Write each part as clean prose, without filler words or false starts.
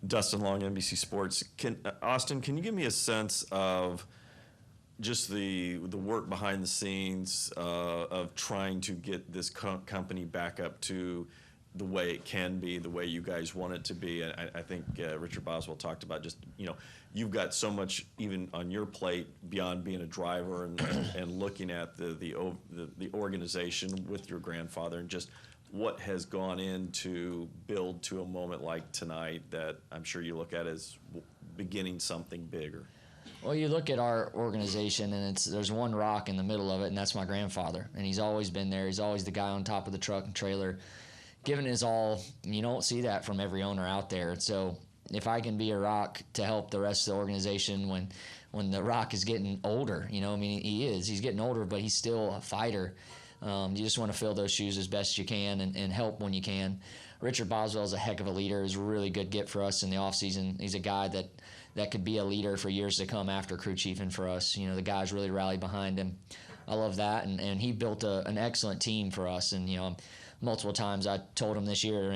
Dustin Long, NBC Sports. Austin, can you give me a sense of just the work behind the scenes of trying to get this company back up to the way it can be, the way you guys want it to be? And I think Richard Boswell talked about just, you've got so much even on your plate beyond being a driver and looking at the organization with your grandfather, and just what has gone into build to a moment like tonight that I'm sure you look at as beginning something bigger. Well, you look at our organization, and there's one rock in the middle of it, and that's my grandfather. And he's always been there. He's always the guy on top of the truck and trailer, giving his all. You don't see that from every owner out there. So if I can be a rock to help the rest of the organization when the rock is getting older, he's getting older, but he's still a fighter. You just want to fill those shoes as best you can and help when you can. Richard Boswell is a heck of a leader. He's a really good get for us in the offseason. He's a guy that could be a leader for years to come after crew chiefing for us. The guys really rally behind him. I love that, and he built an excellent team for us. And multiple times I told him this year,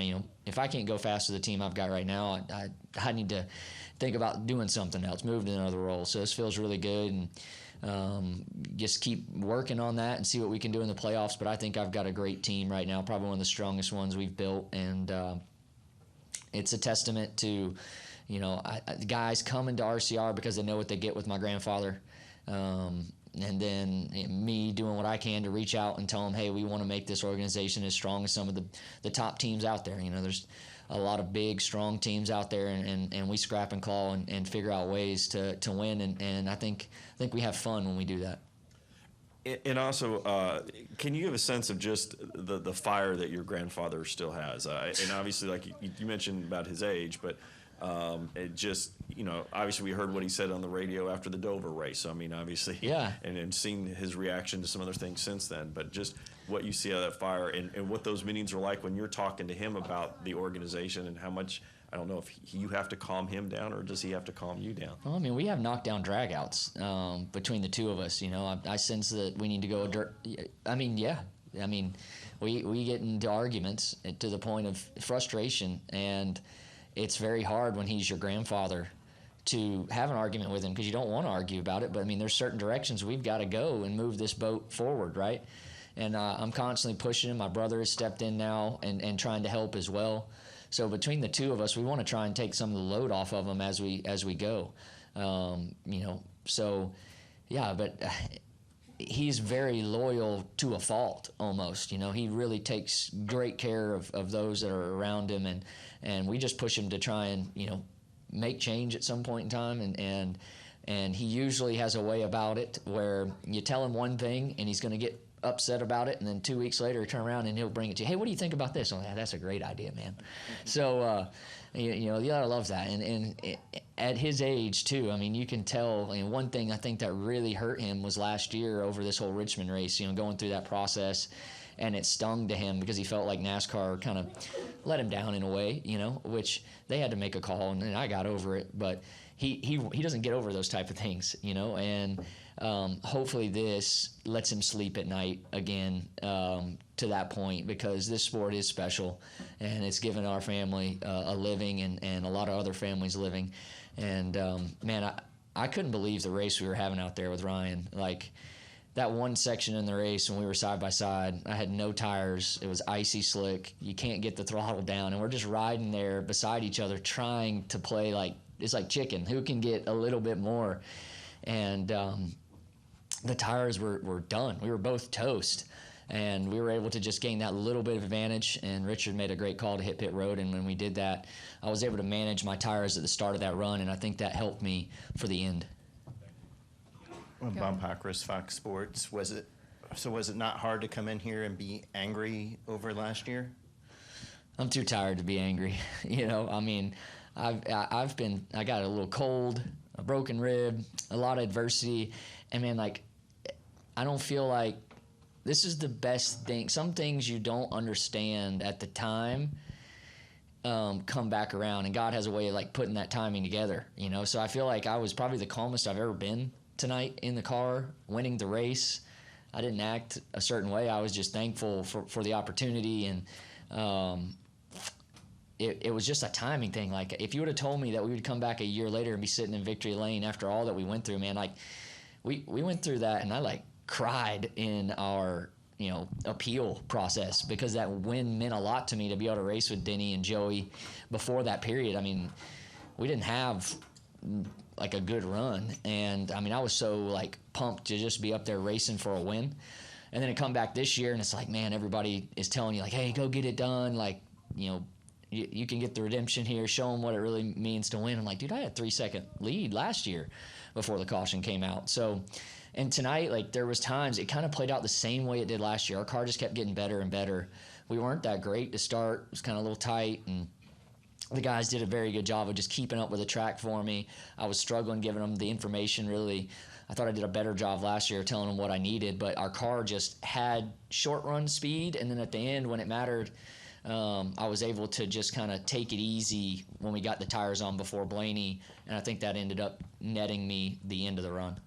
if I can't go fast with the team I've got right now, I need to think about doing something else, move to another role. So this feels really good, and just keep working on that and see what we can do in the playoffs. But I think I've got a great team right now, probably one of the strongest ones we've built, and it's a testament to guys coming to RCR because they know what they get with my grandfather. And then me doing what I can to reach out and tell them, hey, we want to make this organization as strong as some of the top teams out there. There's a lot of big, strong teams out there, and we scrap and claw and figure out ways to win. And I think we have fun when we do that. And also, can you give a sense of just the fire that your grandfather still has? And obviously, like you mentioned about his age, but it just, obviously we heard what he said on the radio after the Dover race. So, obviously, yeah, and seen his reaction to some other things since then. But just what you see out of that fire and what those meetings are like when you're talking to him about the organization and how much, I don't know if you have to calm him down or does he have to calm you down? Well, we have knockdown dragouts between the two of us. I sense that we need to go. We get into arguments to the point of frustration, and it's very hard when he's your grandfather to have an argument with him because you don't want to argue about it. But there's certain directions we've got to go and move this boat forward, right? And I'm constantly pushing him. My brother has stepped in now and trying to help as well. So between the two of us, we want to try and take some of the load off of him as we go. So yeah, but he's very loyal to a fault almost. He really takes great care of those that are around him, and we just push him to try and make change at some point in time, and he usually has a way about it where you tell him one thing and he's going to get upset about it, and then 2 weeks later he'll turn around and he'll bring it to you. Hey, what do you think about this? Oh, yeah, that's a great idea, man. So the other loves that, and at his age too. You can tell. One thing I think that really hurt him was last year over this whole Richmond race. Going through that process, and it stung to him because he felt like NASCAR kind of let him down in a way. Which they had to make a call, and I got over it, but he doesn't get over those type of things. And hopefully this lets him sleep at night again to that point, because this sport is special, and it's given our family a living and a lot of other families a living. And man, I couldn't believe the race we were having out there with Ryan. Like that one section in the race when we were side by side, I had no tires. It was icy slick. You can't get the throttle down, and we're just riding there beside each other trying to play like it's like chicken. Who can get a little bit more? And the tires were done. We were both toast, and we were able to just gain that little bit of advantage, and Richard made a great call to hit pit road, and when we did that, I was able to manage my tires at the start of that run, and I think that helped me for the end. Bob Packris, Fox Sports. Was it not hard to come in here and be angry over last year? I'm too tired to be angry. I got a little cold, a broken rib, a lot of adversity, and man, I don't feel like this is the best thing. Some things you don't understand at the time come back around, and God has a way of putting that timing together. So I feel like I was probably the calmest I've ever been tonight in the car, winning the race. I didn't act a certain way. I was just thankful for the opportunity, and it was just a timing thing. Like, if you would have told me that we would come back a year later and be sitting in victory lane after all that we went through, man, like, we went through that, and I, like, cried in our, you know, appeal process, because that win meant a lot to me, to be able to race with Denny and Joey before that period. I mean, we didn't have like a good run, and I mean, I was so like pumped to just be up there racing for a win. And then to come back this year, and it's like, man, everybody is telling you like, hey, go get it done, like, you know, you can get the redemption here, show them what it really means to win. I'm like, dude, I had a 3-second lead last year before the caution came out. So, and tonight, like, there was times it kind of played out the same way it did last year. Our car just kept getting better and better. We weren't that great to start. It was kind of a little tight, and the guys did a very good job of just keeping up with the track for me. I was struggling giving them the information, really. I thought I did a better job last year telling them what I needed, but our car just had short run speed, and then at the end, when it mattered, I was able to just kind of take it easy when we got the tires on before Blaney, and I think that ended up netting me the end of the run.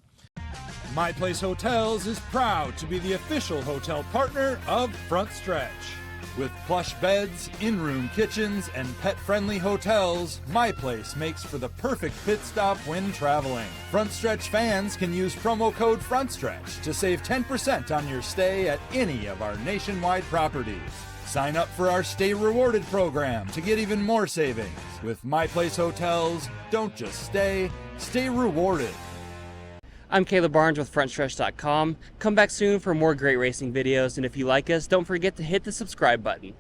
My Place Hotels is proud to be the official hotel partner of Front Stretch. With plush beds, in-room kitchens, and pet-friendly hotels, My Place makes for the perfect pit stop when traveling. Front Stretch fans can use promo code FRONTSTRETCH to save 10% on your stay at any of our nationwide properties. Sign up for our Stay Rewarded program to get even more savings. With My Place Hotels, don't just stay, stay rewarded. I'm Caleb Barnes with FrontStretch.com. Come back soon for more great racing videos, and if you like us, don't forget to hit the subscribe button.